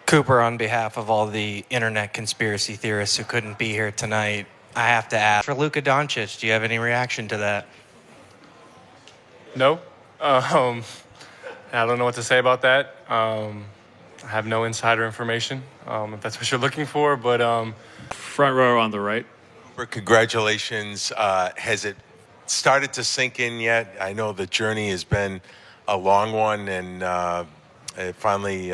Cooper, on behalf of all the internet conspiracy theorists who couldn't be here tonight, I have to ask, for Luka Doncic, do you have any reaction to that? No. I don't know what to say about that. I have no insider information, if that's what you're looking for. But front row on the right. Congratulations. Has it started to sink in yet? I know the journey has been a long one, and it finally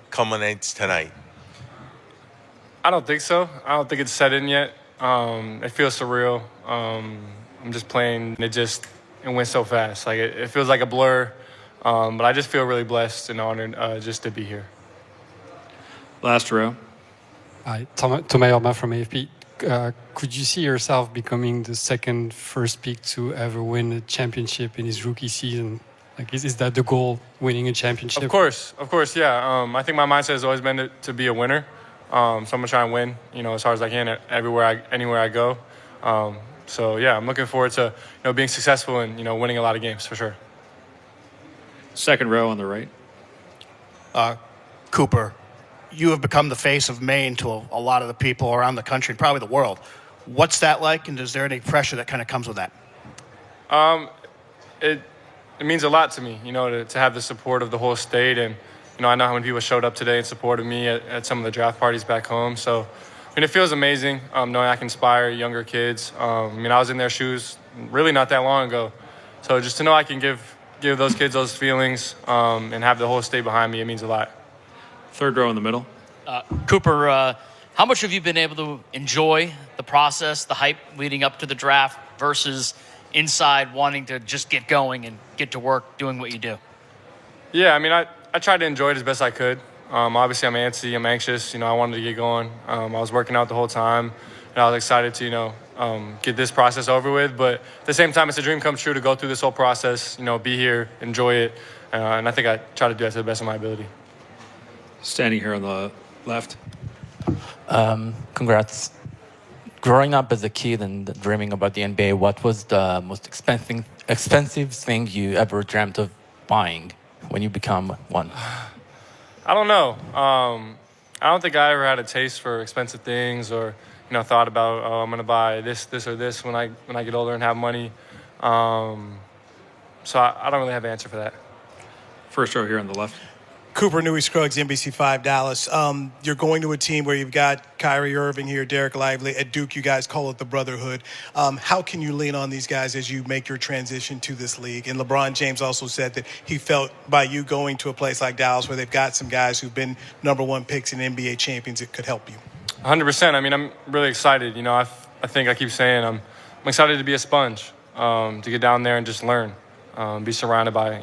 culminates tonight. I don't think so. I don't think it's set in yet. It feels surreal. I'm just playing. It went so fast. Like it feels like a blur. But I just feel really blessed and honored just to be here. Last row. Hi, Thomas Urbain from AFP. Could you see yourself becoming the second first pick to ever win a championship in his rookie season? Like, is that the goal, winning a championship? Of course, yeah. I think my mindset has always been to be a winner. So I'm gonna try and win, as hard as I can anywhere I go. So yeah, I'm looking forward to being successful and winning a lot of games for sure. Second row on the right. Cooper, you have become the face of Maine to a lot of the people around the country and probably the world. What's that like, and is there any pressure that kind of comes with that? It means a lot to me, to have the support of the whole state. And, I know how many people showed up today and supported me at some of the draft parties back home. So, it feels amazing knowing I can inspire younger kids. I was in their shoes really not that long ago. So just to know I can give those kids those feelings and have the whole state behind me, it means a lot. Third row in the middle. Cooper, how much have you been able to enjoy the process, the hype leading up to the draft versus inside wanting to just get going and get to work doing what you do? Yeah, I tried to enjoy it as best I could. Obviously, I'm antsy, I'm anxious. I wanted to get going. I was working out the whole time, and I was excited to, get this process over with. But at the same time, it's a dream come true to go through this whole process, be here, enjoy it. And I think I try to do that to the best of my ability. Standing here on the left. Congrats. Growing up as a kid and dreaming about the NBA, what was the most expensive thing you ever dreamt of buying when you become one? I don't know. I don't think I ever had a taste for expensive things or, thought about, I'm going to buy this or this when I get older and have money. So I don't really have an answer for that. First row here on the left. Cooper, Newey Scruggs, NBC5 Dallas. You're going to a team where you've got Kyrie Irving here, Derek Lively. At Duke, you guys call it the brotherhood. How can you lean on these guys as you make your transition to this league? And LeBron James also said that he felt by you going to a place like Dallas where they've got some guys who've been number one picks and NBA champions, it could help you. 100%. I'm really excited. I think I keep saying I'm excited to be a sponge, to get down there and just learn, be surrounded by,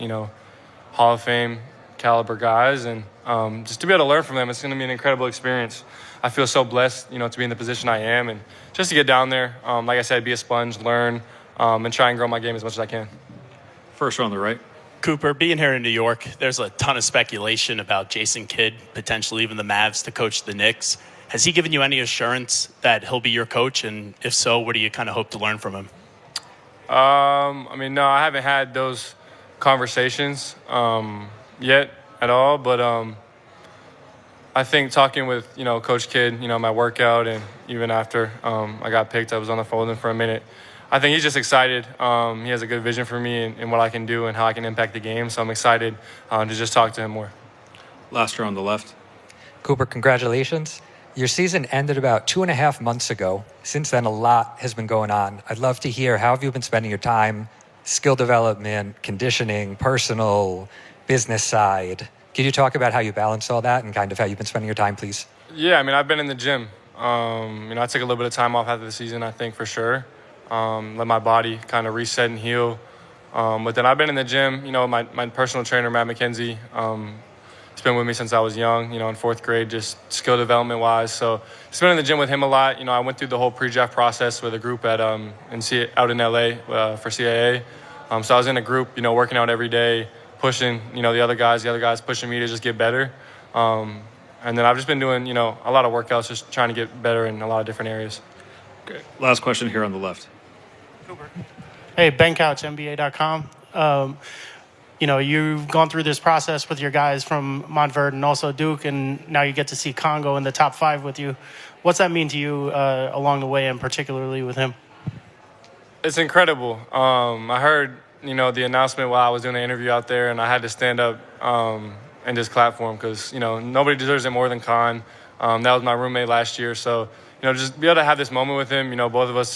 Hall of Fame caliber guys, and just to be able to learn from them. It's going to be an incredible experience. I feel so blessed, to be in the position I am, and just to get down there, like I said, be a sponge, learn, and try and grow my game as much as I can. First row on the right. Cooper, being here in New York, there's a ton of speculation about Jason Kidd potentially leaving the Mavs to coach the Knicks. Has he given you any assurance that he'll be your coach? And if so, what do you kind of hope to learn from him? No, I haven't had those conversations yet at all. But I think talking with, Coach Kidd, my workout, and even after I got picked, I was on the phone with him for a minute. I think he's just excited. He has a good vision for me and what I can do and how I can impact the game. So I'm excited to just talk to him more. Last row on the left. Cooper, congratulations. Your season ended about 2.5 months ago. Since then, a lot has been going on. I'd love to hear, how have you been spending your time? Skill development, conditioning, personal, business side. Can you talk about how you balance all that and kind of how you've been spending your time, please? Yeah, I've been in the gym. I took a little bit of time off after the season, I think, for sure. Let my body kind of reset and heal. But then I've been in the gym, my personal trainer, Matt McKenzie. He's been with me since I was young, in fourth grade, just skill development-wise. So just been in the gym with him a lot. I went through the whole pre-draft process with a group out in LA for CAA. So I was in a group, working out every day, pushing, the other guys pushing me to just get better. And then I've just been doing, a lot of workouts, just trying to get better in a lot of different areas. Okay. Last question here on the left. Hey, Ben Couch, NBA.com. you know, you've gone through this process with your guys from Montverde and also Duke, and now you get to see Congo in the top 5 with you. What's that mean to you along the way, and particularly with him? It's incredible. I heard, you know, the announcement while I was doing the interview out there, and I had to stand up and just clap for him because, you know, nobody deserves it more than Con. That was my roommate last year. So, you know, just be able to have this moment with him, you know, both of us